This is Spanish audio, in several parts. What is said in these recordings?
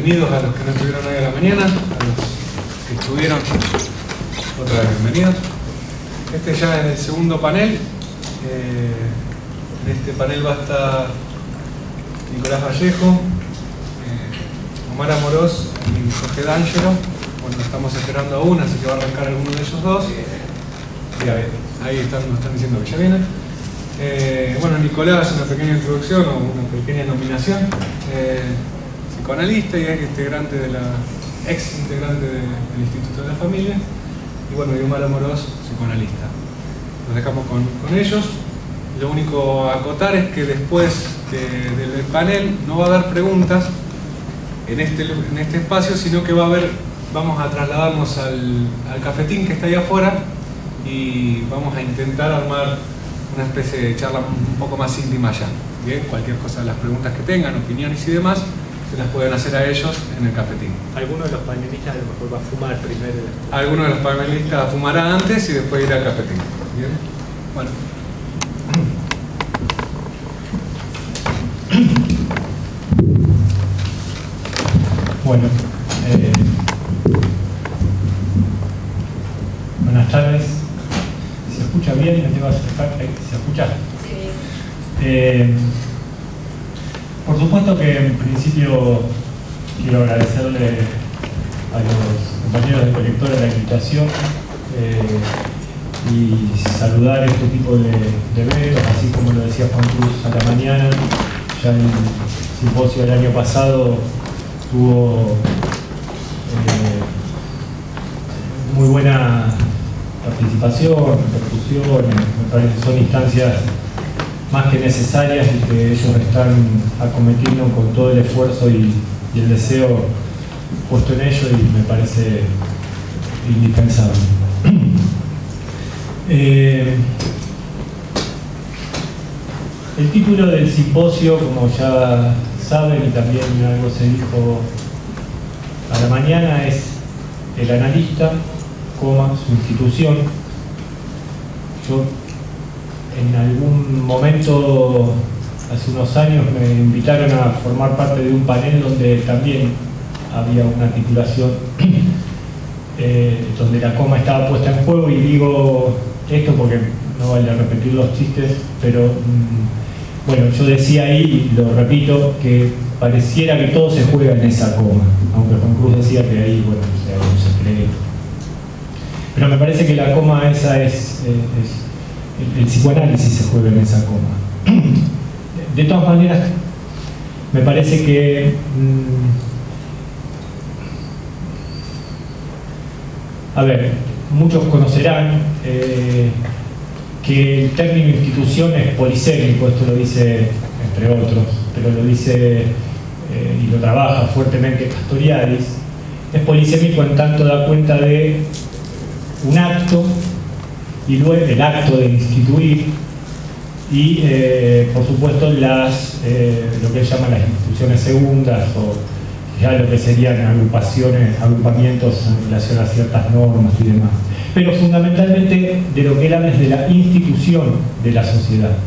bienvenidos a los que no estuvieron hoy a la mañana, a los que estuvieron, otra vez bienvenidos. Este ya es el segundo panel. En este panel va a estar Nicolás Vallejo, Omar Amorós y Jorge D'Angelo. Bueno, estamos esperando aún, así que va a arrancar alguno de ellos dos. Y ahí nos están diciendo que ya vienen. Bueno, Nicolás, una pequeña introducción o una pequeña nominación. Psicoanalista y ex integrante del Instituto de la Familia. Y bueno, y Omar Amorós, psicoanalista. Nos dejamos con ellos. Lo único a acotar es que después del panel no va a haber preguntas en este espacio, sino que vamos a trasladarnos al cafetín que está ahí afuera y vamos a intentar armar una especie de charla un poco más íntima allá. Bien, cualquier cosa, las preguntas que tengan, opiniones y demás, se las pueden hacer a ellos en el cafetín. Alguno de los panelistas a lo mejor va a fumar primero. Alguno de los panelistas fumará antes y después irá al cafetín. Bien, bueno. Bueno, buenas tardes. ¿Se escucha bien? ¿Se escucha? Sí. Por supuesto que en principio quiero agradecerle a los compañeros de Colectora la invitación y saludar este tipo de eventos, así como lo decía Juan Cruz a la mañana. Ya el simposio del año pasado tuvo muy buena participación, repercusiones. Me parece que son instancias más que necesarias y que ellos están acometiendo con todo el esfuerzo y el deseo puesto en ello, y me parece indispensable. El título del simposio, como ya saben, y también algo se dijo a la mañana, es el analista, su institución. Yo en algún momento, hace unos años, me invitaron a formar parte de un panel donde también había una titulación donde la coma estaba puesta en juego, y digo esto porque no vale repetir los chistes, pero bueno, yo decía ahí, y lo repito, que pareciera que todo se juega en esa coma, aunque Juan Cruz decía que ahí, bueno, o sea, un secreto. Pero me parece que la coma esa es el psicoanálisis se juega en esa coma. De todas maneras, me parece que a ver, muchos conocerán que el término institución es polisémico. Esto lo dice, entre otros, pero lo dice y lo trabaja fuertemente Castoriadis. Es polisémico en tanto da cuenta de un acto, y luego el acto de instituir, y por supuesto lo que él llama las instituciones segundas, o ya lo que serían agrupamientos en relación a ciertas normas y demás. Pero fundamentalmente de lo que él habla es de la institución de la sociedad.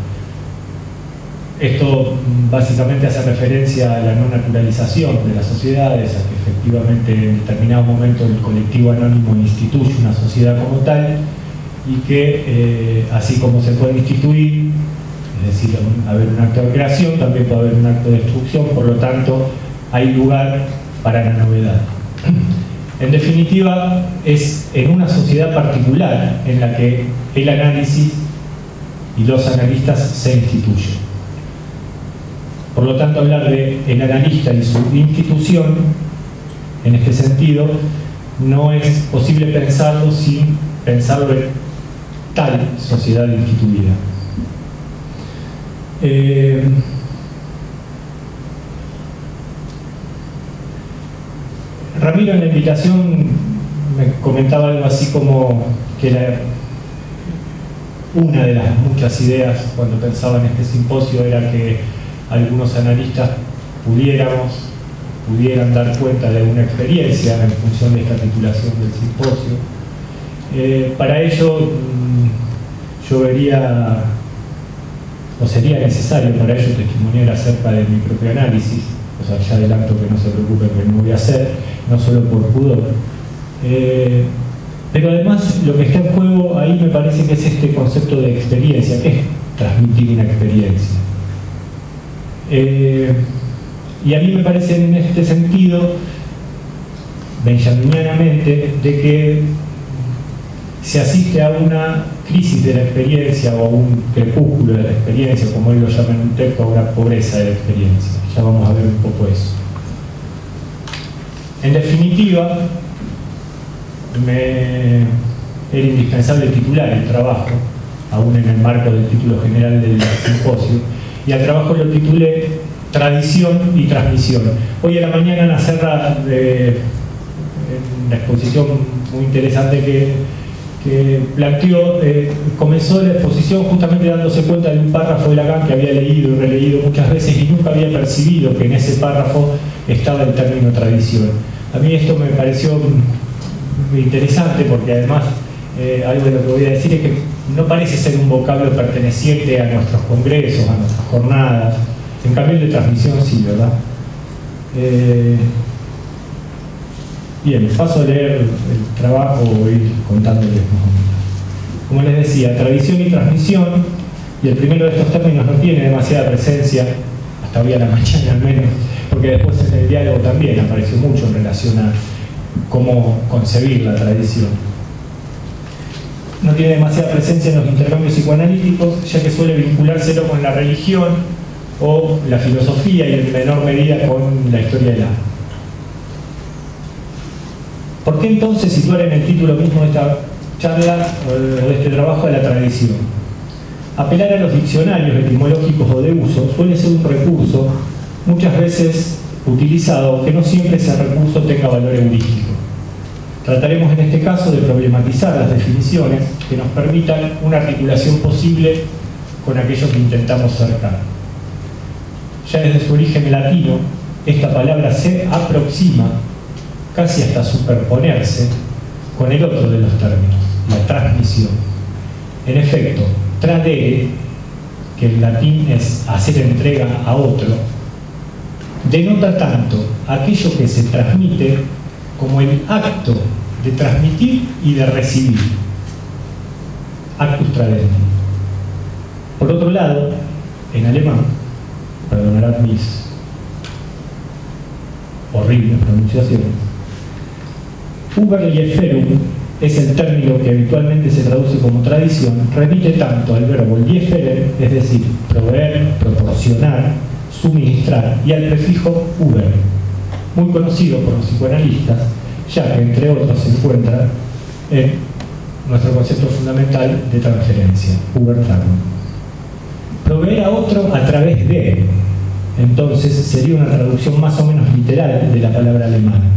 Esto básicamente hace referencia a la no naturalización de las sociedades, a que efectivamente en determinado momento el colectivo anónimo instituye una sociedad como tal, y que así como se puede instituir, es decir, haber un acto de creación, también puede haber un acto de destrucción. Por lo tanto, hay lugar para la novedad. En definitiva, es en una sociedad particular en la que el análisis y los analistas se instituyen. Por lo tanto, hablar de el analista y su institución, en este sentido, no es posible pensarlo sin pensarlo en tal sociedad instituida. Ramiro en la invitación me comentaba algo así como que una de las muchas ideas cuando pensaba en este simposio era que algunos analistas pudieran dar cuenta de una experiencia en función de esta titulación del simposio. Para ello yo vería, o sería necesario para ello, testimoniar acerca de mi propio análisis, o o sea, ya adelanto que no se preocupen que no voy a hacer, no solo por pudor. Pero además lo que está en juego ahí me parece que es este concepto de experiencia, que es transmitir una experiencia. Y a mí me parece en este sentido, benjaminianamente, de que se asiste a una crisis de la experiencia o a un crepúsculo de la experiencia, como él lo llama en un texto, a una pobreza de la experiencia. Ya vamos a ver un poco eso. En definitiva, era indispensable titular el trabajo, aún en el marco del título general del simposio, y al trabajo lo titulé Tradición y Transmisión. Hoy a la mañana en la Serra, en una exposición muy interesante que planteó, comenzó la exposición justamente dándose cuenta de un párrafo de Lacan que había leído y releído muchas veces y nunca había percibido que en ese párrafo estaba el término tradición. A mí esto me pareció muy interesante porque además algo de lo que voy a decir es que no parece ser un vocablo perteneciente a nuestros congresos, a nuestras jornadas. En cambio el de transmisión sí, ¿verdad? Bien, paso a leer el trabajo, voy a ir contándoles más o menos. Como les decía, tradición y transmisión, y el primero de estos términos no tiene demasiada presencia, hasta hoy a la mañana al menos, porque después en el diálogo también apareció mucho en relación a cómo concebir la tradición. No tiene demasiada presencia en los intercambios psicoanalíticos, ya que suele vinculárselo con la religión o la filosofía y en menor medida con la historia del arte. ¿Por qué entonces situar en el título mismo de esta charla o de este trabajo a la tradición? Apelar a los diccionarios etimológicos o de uso suele ser un recurso muchas veces utilizado, aunque no siempre ese recurso tenga valor heurístico. Trataremos en este caso de problematizar las definiciones que nos permitan una articulación posible con aquello que intentamos cercar. Ya desde su origen latino, esta palabra se aproxima casi hasta superponerse con el otro de los términos, la transmisión. En efecto, tradere, que en latín es hacer entrega a otro, denota tanto aquello que se transmite como el acto de transmitir y de recibir. Actus tradendi. Por otro lado, en alemán, perdonarán mis horribles pronunciaciones, Überlieferung es el término que habitualmente se traduce como tradición, remite tanto al verbo lieferen, es decir, proveer, proporcionar, suministrar, y al prefijo Uber, muy conocido por los psicoanalistas, ya que entre otros se encuentra en nuestro concepto fundamental de transferencia, Übertragung. Proveer a otro a través de, entonces sería una traducción más o menos literal de la palabra alemana.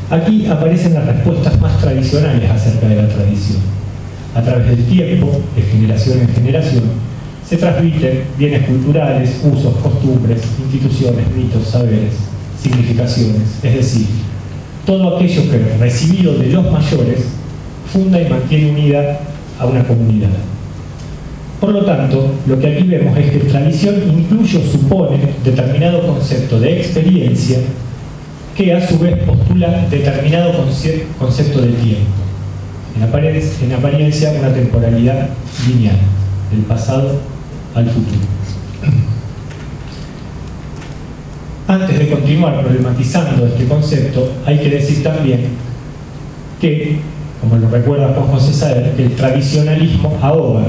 Aquí aparecen las respuestas más tradicionales acerca de la tradición. A través del tiempo, de generación en generación, se transmiten bienes culturales, usos, costumbres, instituciones, mitos, saberes, significaciones, es decir, todo aquello que, recibido de los mayores, funda y mantiene unida a una comunidad. Por lo tanto, lo que aquí vemos es que tradición incluye o supone determinado concepto de experiencia que a su vez postula determinado concepto de tiempo. En apariencia, una temporalidad lineal, del pasado al futuro. Antes de continuar problematizando este concepto, hay que decir también que, como lo recuerda Juan José Saer, que el tradicionalismo ahoga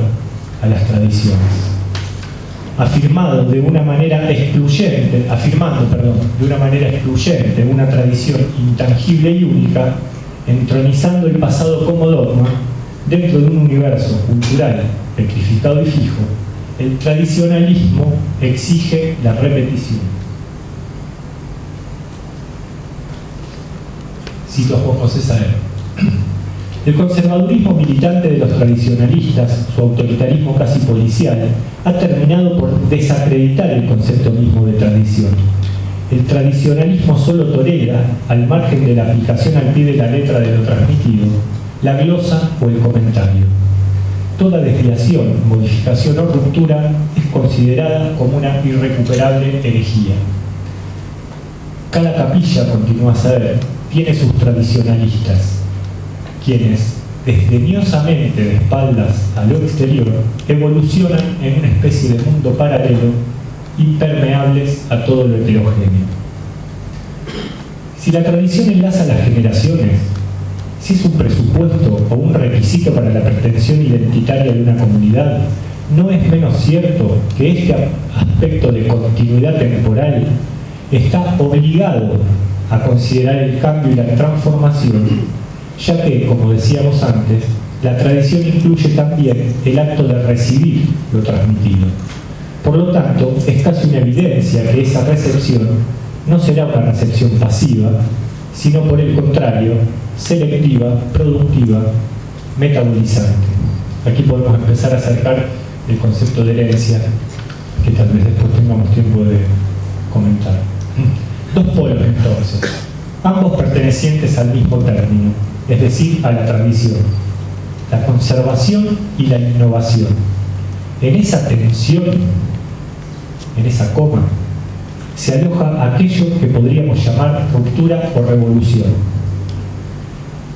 a las tradiciones. Afirmando de una manera excluyente una tradición intangible y única, entronizando el pasado como dogma, dentro de un universo cultural petrificado y fijo, el tradicionalismo exige la repetición. Cito a Juan José Saer. El conservadurismo militante de los tradicionalistas, su autoritarismo casi policial, ha terminado por desacreditar el concepto mismo de tradición. El tradicionalismo solo tolera, al margen de la aplicación al pie de la letra de lo transmitido, la glosa o el comentario. Toda desviación, modificación o ruptura es considerada como una irrecuperable herejía. Cada capilla, continúa Saavedra, tiene sus tradicionalistas, quienes, desdeñosamente de espaldas a lo exterior, evolucionan en una especie de mundo paralelo, impermeables a todo lo heterogéneo. Si la tradición enlaza las generaciones, si es un presupuesto o un requisito para la pretensión identitaria de una comunidad, no es menos cierto que este aspecto de continuidad temporal está obligado a considerar el cambio y la transformación, ya que, como decíamos antes, la tradición incluye también el acto de recibir lo transmitido. Por lo tanto, es casi una evidencia que esa recepción no será una recepción pasiva, sino por el contrario, selectiva, productiva, metabolizante. Aquí podemos empezar a acercar el concepto de herencia, que tal vez después tengamos tiempo de comentar. Dos polos entonces, ambos pertenecientes al mismo término, es decir, a la tradición, la conservación y la innovación. En esa tensión, en esa coma, se aloja aquello que podríamos llamar ruptura o revolución.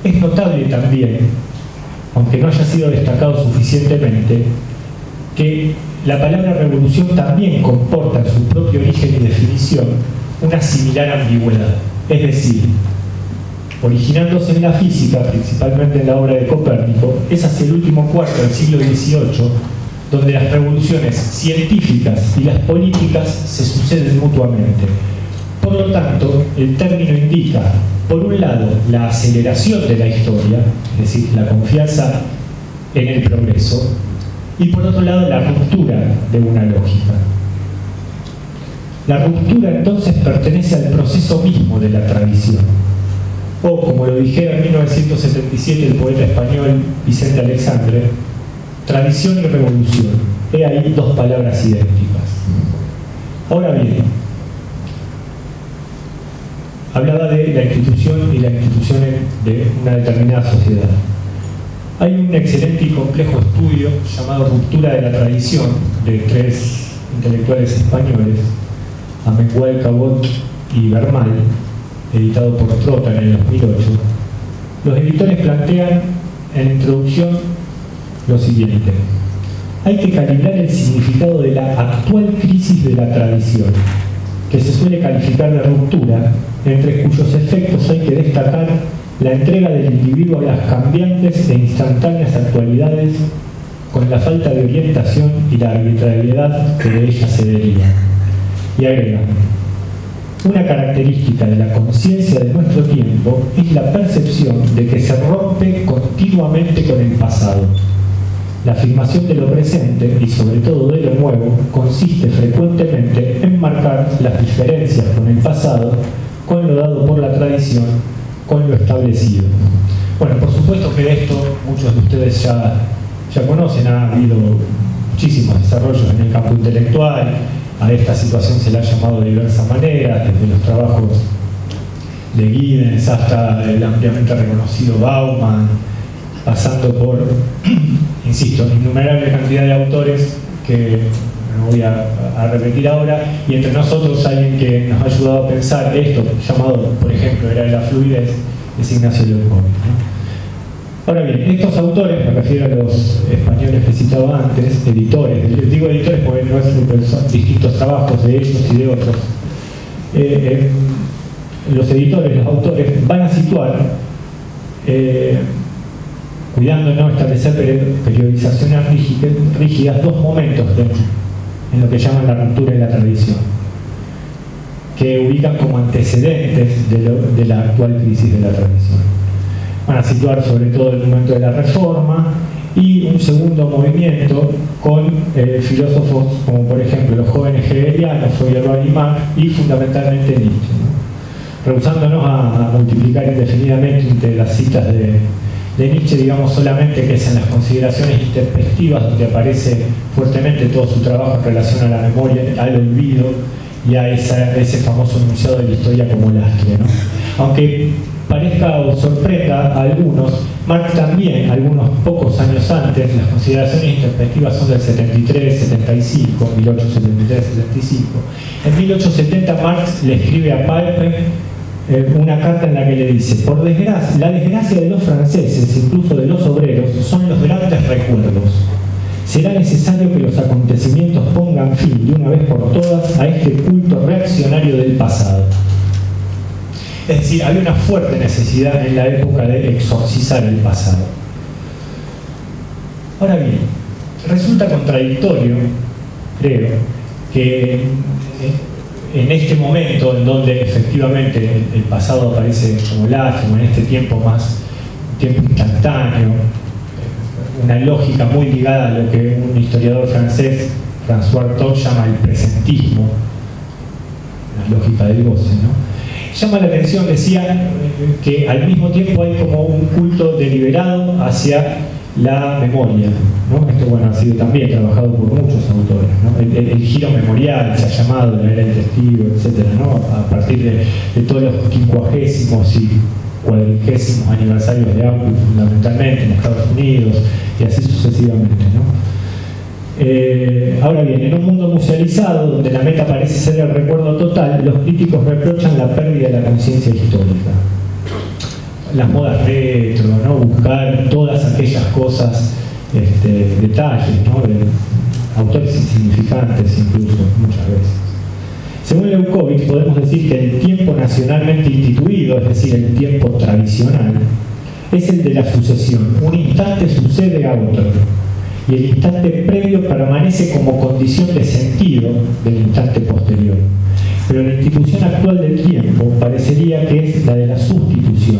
Es notable también, aunque no haya sido destacado suficientemente, que la palabra revolución también comporta en su propio origen y definición una similar ambigüedad. Es decir, originándose en la física, principalmente en la obra de Copérnico, es hacia el último cuarto del siglo XVIII donde las revoluciones científicas y las políticas se suceden mutuamente. Por lo tanto, el término indica, por un lado, la aceleración de la historia, es decir, la confianza en el progreso, y por otro lado, la ruptura de una lógica. La ruptura entonces pertenece al proceso mismo de la tradición. O, como lo dijera en 1977 el poeta español Vicente Alexandre, tradición y revolución. He ahí dos palabras idénticas. Ahora bien, hablaba de la institución y la institución de una determinada sociedad. Hay un excelente y complejo estudio llamado Ruptura de la Tradición, de tres intelectuales españoles, Amengual, Cabot y Bernal, editado por Trota en el 2008. Los editores plantean en la introducción lo siguiente: hay que calibrar el significado de la actual crisis de la tradición, que se suele calificar de ruptura, entre cuyos efectos hay que destacar la entrega del individuo a las cambiantes e instantáneas actualidades con la falta de orientación y la arbitrariedad que de ella se deriva. Y agrega: una característica de la conciencia de nuestro tiempo es la percepción de que se rompe continuamente con el pasado. La afirmación de lo presente, y sobre todo de lo nuevo, consiste frecuentemente en marcar las diferencias con el pasado, con lo dado por la tradición, con lo establecido. Bueno, por supuesto que de esto muchos de ustedes ya conocen. Ha habido muchísimos desarrollos en el campo intelectual. A esta situación se la ha llamado de diversas maneras, desde los trabajos de Giddens hasta el ampliamente reconocido Bauman, pasando por, insisto, innumerable cantidad de autores que no voy a repetir ahora, y entre nosotros alguien que nos ha ayudado a pensar esto, llamado, por ejemplo, era de la fluidez, es Ignacio Leopold, ¿no? Ahora bien, estos autores, me refiero a los españoles que citaba antes, editores, digo editores porque no son distintos trabajos de ellos y de otros, los editores, los autores, van a situar, cuidando de no establecer periodizaciones rígidas, dos momentos en lo que llaman la ruptura y la tradición, que ubican como antecedentes de la actual crisis de la tradición. Van a situar sobre todo el momento de la Reforma y un segundo movimiento con filósofos como por ejemplo los jóvenes hegelianos, Feuerbach y Marx, y fundamentalmente Nietzsche, ¿no? Rehusándonos a multiplicar indefinidamente entre las citas de Nietzsche, digamos solamente que es en las consideraciones introspectivas donde aparece fuertemente todo su trabajo en relación a la memoria, al olvido y a ese famoso enunciado de la historia como lastre, ¿no? Aunque parezca o sorprenda a algunos, Marx también, algunos pocos años antes, las consideraciones introspectivas son del 73-75, 1873-75, en 1870 Marx le escribe a Pape una carta en la que le dice: por desgracia, la desgracia de los franceses, incluso de los obreros, son los grandes recuerdos. Será necesario que los acontecimientos pongan fin de una vez por todas a este culto reaccionario del pasado. Es decir, había una fuerte necesidad en la época de exorcizar el pasado. Ahora bien, resulta contradictorio, creo, que en este momento en donde efectivamente el pasado aparece como lastre, en este tiempo tiempo instantáneo, una lógica muy ligada a lo que un historiador francés, François Artaud, llama el presentismo, la lógica del goce, ¿no? Llama la atención, decía, que al mismo tiempo hay como un culto deliberado hacia la memoria, ¿no? Esto, bueno, ha sido también trabajado por muchos autores, ¿no? El giro memorial se ha llamado, la era del testigo, etc., ¿no? A partir de todos los 50º y 40º aniversarios de Auschwitz, fundamentalmente en Estados Unidos, y así sucesivamente, ¿no? Ahora bien, en un mundo musealizado, donde la meta parece ser el recuerdo total, los críticos reprochan la pérdida de la conciencia histórica. Las modas retro, ¿no? Buscar todas aquellas cosas, detalles, ¿no? De autores insignificantes incluso, muchas veces. Según Leuckovitch, podemos decir que el tiempo nacionalmente instituido, es decir, el tiempo tradicional, es el de la sucesión. Un instante sucede a otro, y el instante previo permanece como condición de sentido del instante posterior. Pero la institución actual del tiempo parecería que es la de la sustitución.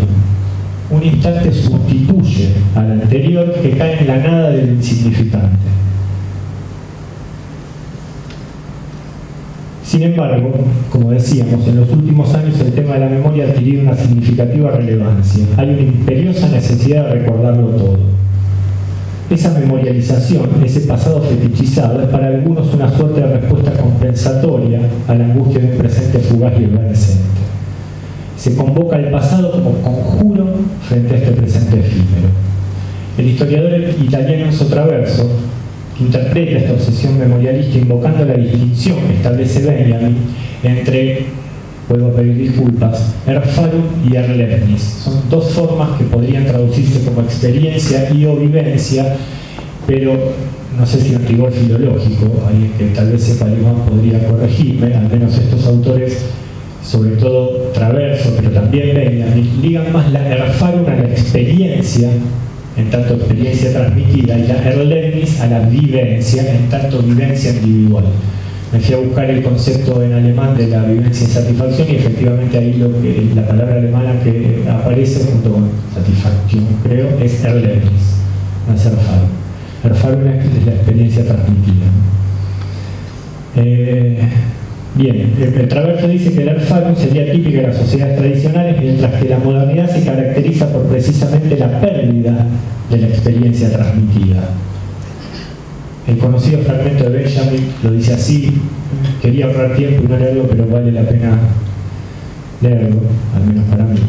Un instante sustituye al anterior, que cae en la nada del insignificante. Sin embargo, como decíamos, en los últimos años el tema de la memoria ha adquirido una significativa relevancia. Hay una imperiosa necesidad de recordarlo todo. Esa memorialización, ese pasado fetichizado, es para algunos una suerte de respuesta compensatoria a la angustia de un presente fugaz y evanescente. Se convoca el pasado como conjuro frente a este presente efímero. El historiador italiano Enzo Traverso, que interpreta esta obsesión memorialista invocando la distinción que establece Benjamin entre, puedo pedir disculpas, Erfahrung y Erlebnis. Son dos formas que podrían traducirse como experiencia y o vivencia, pero no sé si un rigor filológico, alguien que tal vez sepa alemán podría corregirme, al menos estos autores, sobre todo Traverso, pero también Benjamin, ligan más la Erfahrung a la experiencia, en tanto experiencia transmitida, y la Erlebnis a la vivencia, en tanto vivencia individual. Me fui a buscar el concepto en alemán de la vivencia y satisfacción, y efectivamente ahí la palabra alemana que aparece junto con satisfacción, creo, es Erlebnis, no es Erfahrung. Erfahrung es la experiencia transmitida. Bien, el Traverso dice que el Erfahrung sería típica de las sociedades tradicionales, mientras que la modernidad se caracteriza por precisamente la pérdida de la experiencia transmitida. El conocido fragmento de Benjamin lo dice así, quería ahorrar tiempo y no leerlo, pero vale la pena leerlo, al menos para mí.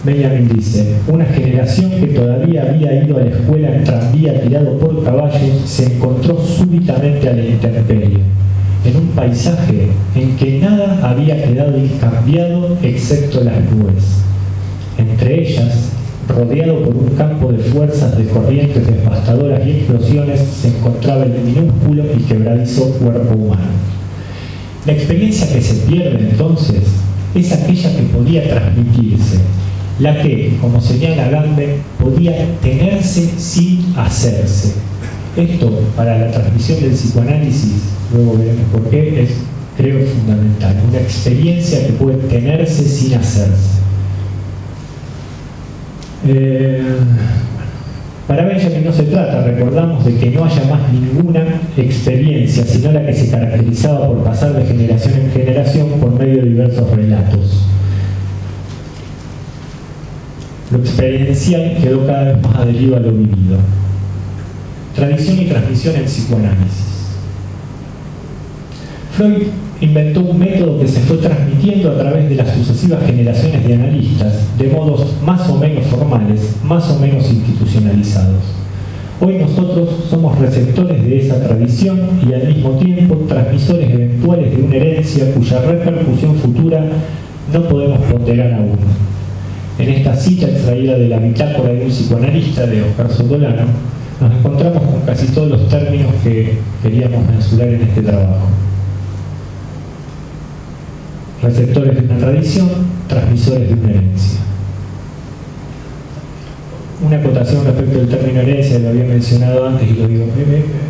Benjamin dice: una generación que todavía había ido a la escuela en tranvía tirado por caballos se encontró súbitamente a la intemperie, en un paisaje en que nada había quedado incambiado excepto las nubes. Entre ellas, rodeado por un campo de fuerzas de corrientes devastadoras y explosiones, se encontraba el minúsculo y quebradizo cuerpo humano. La experiencia que se pierde entonces es aquella que podía transmitirse, la que, como señala Agamben, podía tenerse sin hacerse. Esto, para la transmisión del psicoanálisis, luego veremos por qué, es, creo, fundamental. Una experiencia que puede tenerse sin hacerse. Para Benjamin no se trata, recordamos, de que no haya más ninguna experiencia, sino la que se caracterizaba por pasar de generación en generación por medio de diversos relatos. Lo experiencial quedó cada vez más adherido a lo vivido. Tradición y transmisión en psicoanálisis. Freud inventó un método que se fue transmitiendo a través de las sucesivas generaciones de analistas de modos más o menos formales, más o menos institucionalizados. Hoy nosotros somos receptores de esa tradición y al mismo tiempo transmisores eventuales de una herencia cuya repercusión futura no podemos ponderar aún. En esta cita extraída de la bitácora de un psicoanalista de Oscar Sotolano, nos encontramos con casi todos los términos que queríamos mencionar en este trabajo. Receptores de una tradición, transmisores de una herencia. Una acotación respecto al término herencia, lo había mencionado antes y lo digo.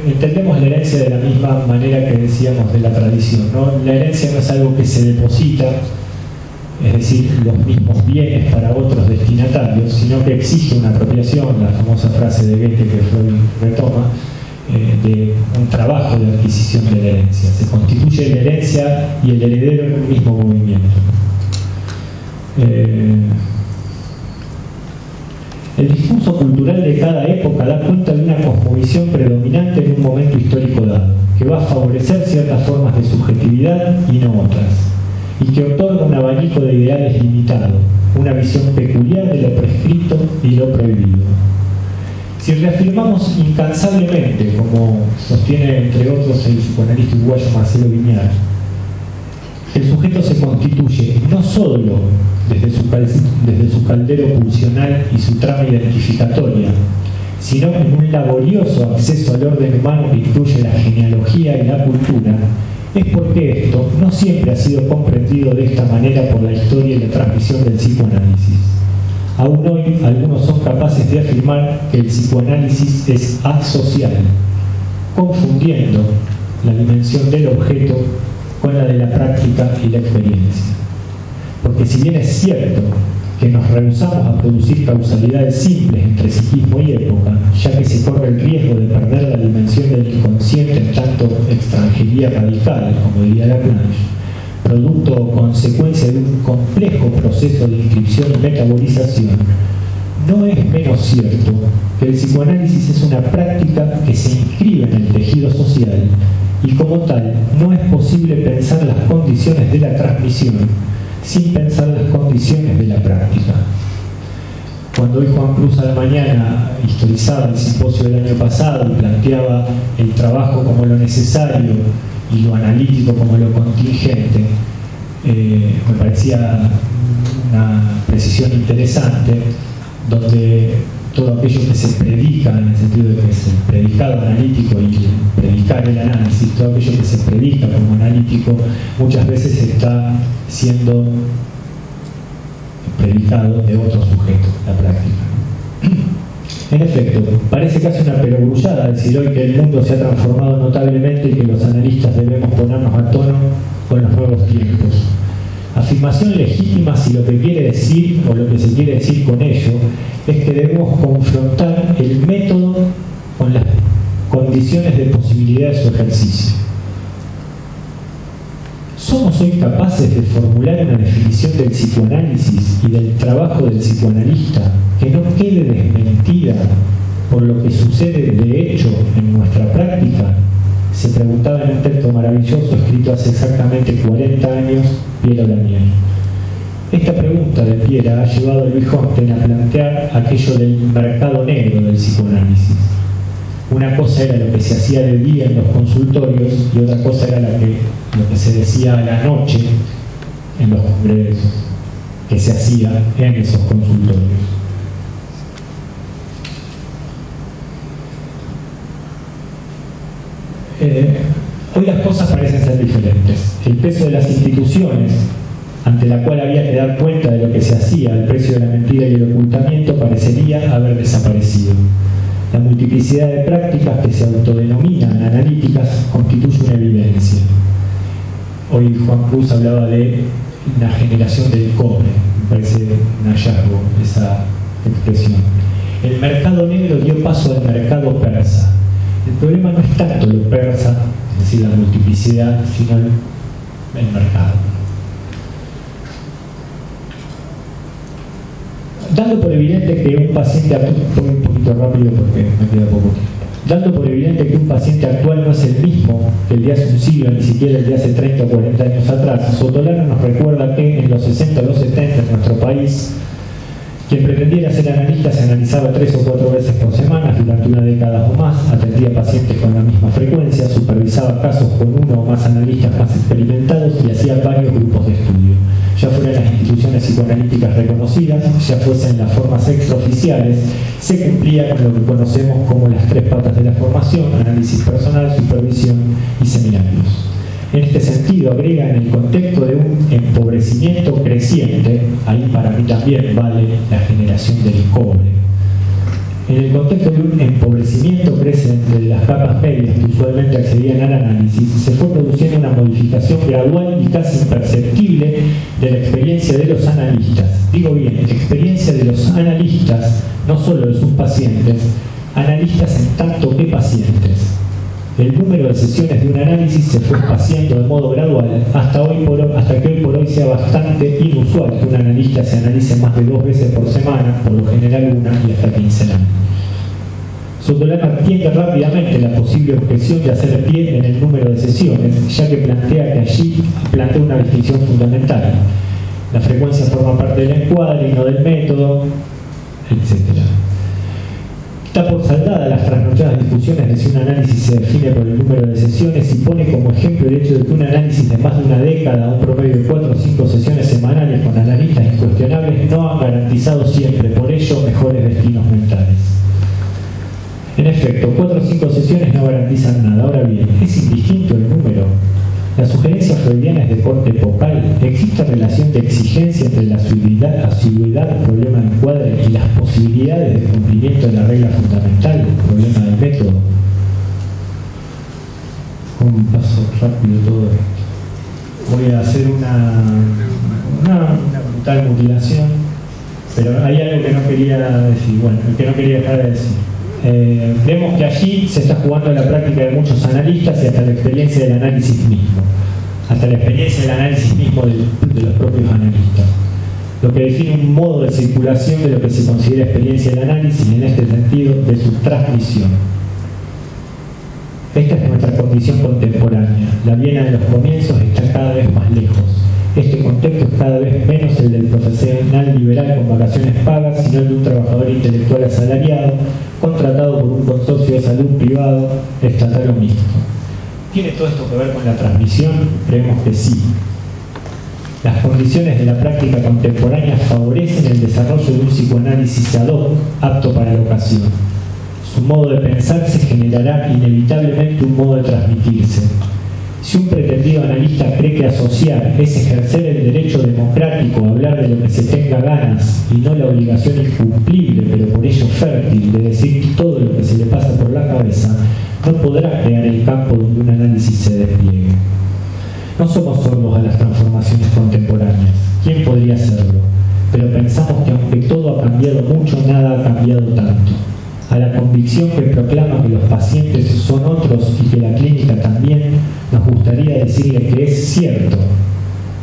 Entendemos la herencia de la misma manera que decíamos de la tradición, ¿no? La herencia no es algo que se deposita, es decir, los mismos bienes para otros destinatarios, sino que exige una apropiación, la famosa frase de Goethe que Freud retoma, de un trabajo de adquisición de la herencia. Se constituye la herencia y el heredero en un mismo movimiento. El discurso cultural de cada época da cuenta de una cosmovisión predominante en un momento histórico dado, que va a favorecer ciertas formas de subjetividad y no otras, y que otorga un abanico de ideales limitado, una visión peculiar de lo prescrito y lo prohibido. Si reafirmamos incansablemente, como sostiene entre otros el psicoanalista uruguayo Marcelo Viñar, el sujeto se constituye no solo desde su caldero pulsional y su trama identificatoria, sino en un laborioso acceso al orden humano que incluye la genealogía y la cultura, es porque esto no siempre ha sido comprendido de esta manera por la historia y la transmisión del psicoanálisis. Aún hoy, algunos son capaces de afirmar que el psicoanálisis es asocial, confundiendo la dimensión del objeto con la de la práctica y la experiencia. Porque si bien es cierto que nos rehusamos a producir causalidades simples entre psiquismo y época, ya que se corre el riesgo de perder la dimensión del inconsciente en tanto extranjería radical, como diría Lagrange, producto o consecuencia de un complejo proceso de inscripción y metabolización, no es menos cierto que el psicoanálisis es una práctica que se inscribe en el tejido social y como tal no es posible pensar las condiciones de la transmisión sin pensar las condiciones de la práctica. Cuando hoy Juan Cruz a la mañana historizaba el simposio del año pasado y planteaba el trabajo como lo necesario y lo analítico como lo contingente, me parecía una precisión interesante, donde todo aquello que se predica, en el sentido de que es el predicado analítico y el predicar el análisis, todo aquello que se predica como analítico, muchas veces está siendo predicado de otro sujeto, la práctica. En efecto, parece casi una perogrullada decir hoy que el mundo se ha transformado notablemente y que los analistas debemos ponernos a tono con los nuevos tiempos. Afirmación legítima si lo que quiere decir, o lo que se quiere decir con ello, es que debemos confrontar el método con las condiciones de posibilidad de su ejercicio. ¿Somos hoy capaces de formular una definición del psicoanálisis y del trabajo del psicoanalista que no quede desmentida por lo que sucede de hecho en nuestra práctica? Se preguntaba en un texto maravilloso escrito hace exactamente 40 años Piero Daniel. Esta pregunta de Piera ha llevado a Luis Hosten a plantear aquello del mercado negro del psicoanálisis. Una cosa era lo que se hacía de día en los consultorios y otra cosa era lo que se decía a la noche en los congresos, que se hacía en esos consultorios. Hoy las cosas parecen ser diferentes. El peso de las instituciones, ante la cual había que dar cuenta de lo que se hacía, el precio de la mentira y el ocultamiento, parecería haber desaparecido. La multiplicidad de prácticas que se autodenominan analíticas constituye una evidencia. Hoy Juan Cruz hablaba de la generación del cobre, me parece un hallazgo esa expresión. El mercado negro dio paso al mercado persa. El problema no es tanto lo persa, es decir, la multiplicidad, sino el mercado. Dando por evidente que un paciente, voy un poquito rápido porque me queda poco tiempo. Dando por evidente que un paciente actual no es el mismo que el de hace un siglo, ni siquiera el de hace 30 o 40 años atrás, Sotolano nos recuerda que en los 60 o los 70 en nuestro país, quien pretendiera ser analista se analizaba 3 o 4 veces por semana durante una década o más, atendía pacientes con la misma frecuencia, supervisaba casos con uno o más analistas más experimentados y hacía varios grupos de estudio, ya fueran las instituciones psicoanalíticas reconocidas, ya fuesen las formas extraoficiales, se cumplía con lo que conocemos como las 3 patas de la formación: análisis personal, supervisión y seminarios. En este sentido, agrega en el contexto de un empobrecimiento creciente, ahí para mí también vale la generación del cobre. En el contexto de un empobrecimiento creciente de las capas medias que usualmente accedían al análisis, se fue produciendo una modificación gradual y casi imperceptible de la experiencia de los analistas. Digo bien, experiencia de los analistas, no solo de sus pacientes, analistas en tanto que pacientes. El número de sesiones de un análisis se fue espaciando de modo gradual hasta que hoy por hoy sea bastante inusual que un analista se analice más de 2 veces por semana, por lo general una y hasta quincenal. Sotolano atiende rápidamente la posible objeción de hacer pie en el número de sesiones, ya que allí plantea una distinción fundamental. La frecuencia forma parte del encuadre y no del método, etc. Está por saldada las trasnochadas discusiones de si un análisis se define por el número de sesiones y pone como ejemplo el hecho de que un análisis de más de una década, un promedio de 4 o 5 sesiones semanales con analistas incuestionables, no han garantizado siempre, por ello, mejores destinos mentales. En efecto, 4 o 5 sesiones no garantizan nada. Ahora bien, ¿es indistinto el número? La sugerencia freudiana es de corte epocal. ¿Existe relación de exigencia entre la asiduidad, problema del encuadre, y las posibilidades de cumplimiento de la regla fundamental, problema del método? Un paso rápido todo esto. Voy a hacer una brutal mutilación, pero hay algo que no quería decir, que no quería dejar de decir. Vemos que allí se está jugando la práctica de muchos analistas y hasta la experiencia del análisis mismo, de los propios analistas, lo que define un modo de circulación de lo que se considera experiencia del análisis y en este sentido de su transmisión. Esta es nuestra condición contemporánea. La Viena de los comienzos está cada vez más lejos. Este contexto es cada vez menos el del profesional liberal con vacaciones pagas, sino el de un trabajador intelectual asalariado, contratado por un consorcio de salud privado, estatal o mixto. ¿Tiene todo esto que ver con la transmisión? Creemos que sí. Las condiciones de la práctica contemporánea favorecen el desarrollo de un psicoanálisis ad hoc, apto para la ocasión. Su modo de pensarse generará inevitablemente un modo de transmitirse. Si un pretendido analista cree que asociar es ejercer el derecho democrático a hablar de lo que se tenga ganas y no la obligación incumplible, pero por ello fértil, de decir todo lo que se le pasa por la cabeza, no podrá crear el campo donde un análisis se despliegue. No somos sordos a las transformaciones contemporáneas. ¿Quién podría serlo? Pero pensamos que aunque todo ha cambiado mucho, nada ha cambiado tanto. A la convicción que proclama que los pacientes son otros y que la clínica también, nos gustaría decirle que es cierto,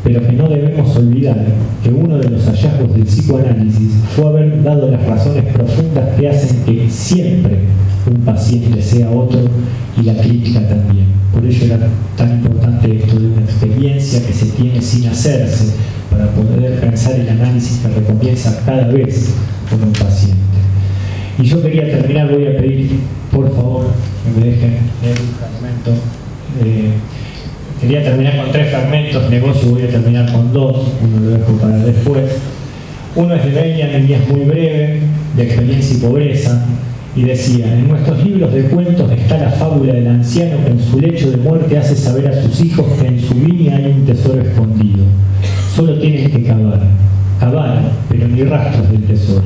pero que no debemos olvidar que uno de los hallazgos del psicoanálisis fue haber dado las razones profundas que hacen que siempre un paciente sea otro y la clínica también. Por ello era tan importante esto de una experiencia que se tiene sin hacerse para poder pensar el análisis que recomienza cada vez con un paciente. Y yo quería terminar, voy a pedir, por favor, que me dejen leer un fragmento. Quería terminar con 3 fragmentos, negocio voy a terminar con 2, uno lo dejo para después. Uno es de Benjamin y es muy breve, de experiencia y pobreza, y decía: en nuestros libros de cuentos está la fábula del anciano que en su lecho de muerte hace saber a sus hijos que en su viña hay un tesoro escondido. Solo tienen que cavar, pero ni rastros del tesoro.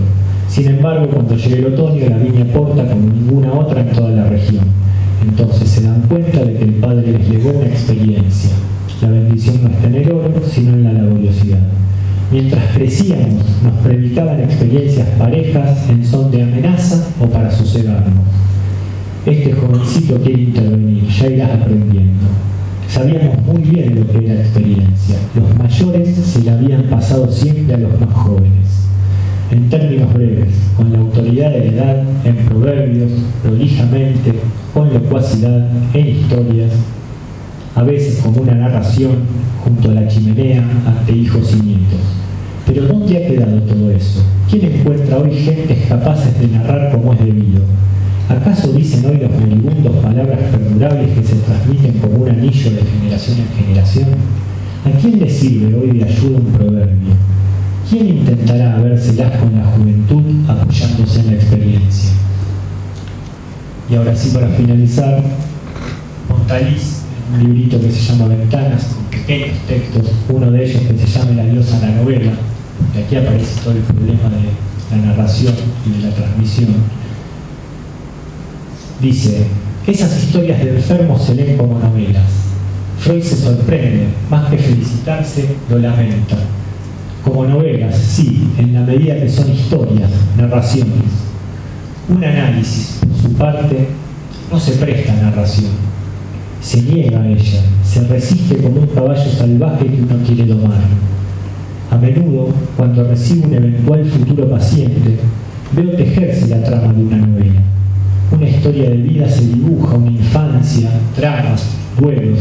Sin embargo, cuando llegue el otoño, la viña porta como ninguna otra en toda la región. Entonces se dan cuenta de que el Padre les legó una experiencia. La bendición no está en el oro, sino en la laboriosidad. Mientras crecíamos, nos predicaban experiencias parejas en son de amenaza o para sosegarnos. Este jovencito quiere intervenir, ya irás aprendiendo. Sabíamos muy bien lo que era experiencia. Los mayores se la habían pasado siempre a los más jóvenes. en términos breves, con la autoridad de la edad, en proverbios, prolijamente, con locuacidad, en historias, a veces como una narración junto a la chimenea ante hijos y nietos. Pero ¿dónde ha quedado todo eso? ¿Quién encuentra hoy gentes capaces de narrar como es debido? ¿Acaso dicen hoy los moribundos palabras perdurables que se transmiten como un anillo de generación en generación? ¿A quién le sirve hoy de ayuda un proverbio? ¿Quién intentará vérselas con la juventud apoyándose en la experiencia? Y ahora sí, para finalizar, Montaliz, un librito que se llama Ventanas, con pequeños textos, uno de ellos que se llama El adiós a la novela, que aquí aparece todo el problema de la narración y de la transmisión. Dice: esas historias de enfermos se leen como novelas. Freud se sorprende, más que felicitarse, lo lamenta. Como novelas, sí, en la medida que son historias, narraciones. Un análisis, por su parte, no se presta a narración. Se niega a ella, se resiste como un caballo salvaje que uno quiere domar. A menudo, cuando recibo un eventual futuro paciente, veo tejerse la trama de una novela. Una historia de vida se dibuja, una infancia, dramas, duelos,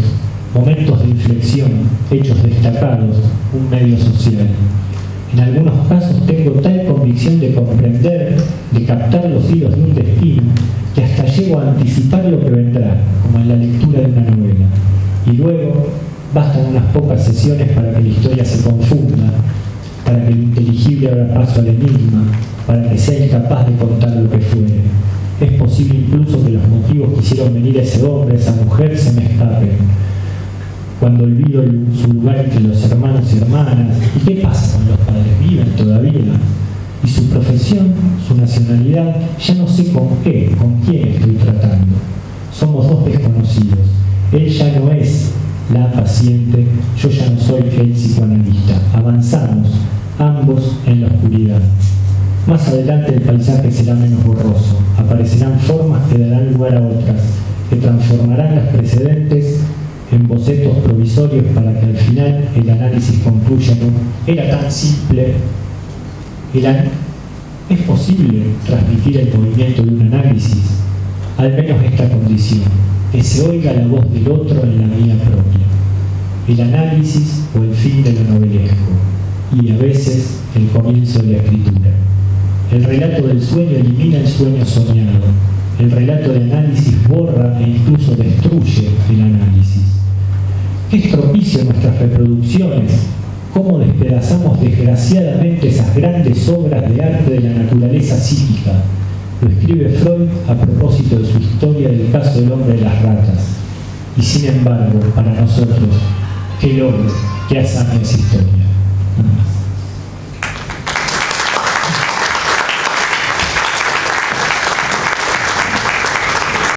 momentos de inflexión, hechos destacados, un medio social. En algunos casos tengo tal convicción de comprender, de captar los hilos de un destino, que hasta llego a anticipar lo que vendrá, como en la lectura de una novela. Y luego bastan unas pocas sesiones para que la historia se confunda, para que lo inteligible abra paso al enigma, para que sea incapaz de contar lo que fuere. Es posible incluso que los motivos que hicieron venir a ese hombre, a esa mujer, se me escapen. Cuando olvido su lugar entre los hermanos y hermanas, ¿y qué pasa con los padres? ¿Viven todavía? Y su profesión, su nacionalidad, ya no sé con quién estoy tratando. Somos dos desconocidos. Él ya no es la paciente, yo ya no soy el psicoanalista. Avanzamos, ambos en la oscuridad. Más adelante el paisaje será menos borroso. Aparecerán formas que darán lugar a otras, que transformarán las precedentes en bocetos provisorios para que al final el análisis concluya en un era tan simple. ¿Es posible transmitir el movimiento de un análisis? Al menos esta condición, que se oiga la voz del otro en la mía propia. El análisis o el fin de lo novelesco, y a veces el comienzo de la escritura. El relato del sueño elimina el sueño soñado. El relato de análisis borra e incluso destruye el análisis. ¿Qué es propicio en nuestras reproducciones? ¿Cómo despedazamos desgraciadamente esas grandes obras de arte de la naturaleza psíquica? Lo escribe Freud a propósito de su historia del caso del hombre de las ratas. Y sin embargo, para nosotros, qué logro, qué hazaña esa historia.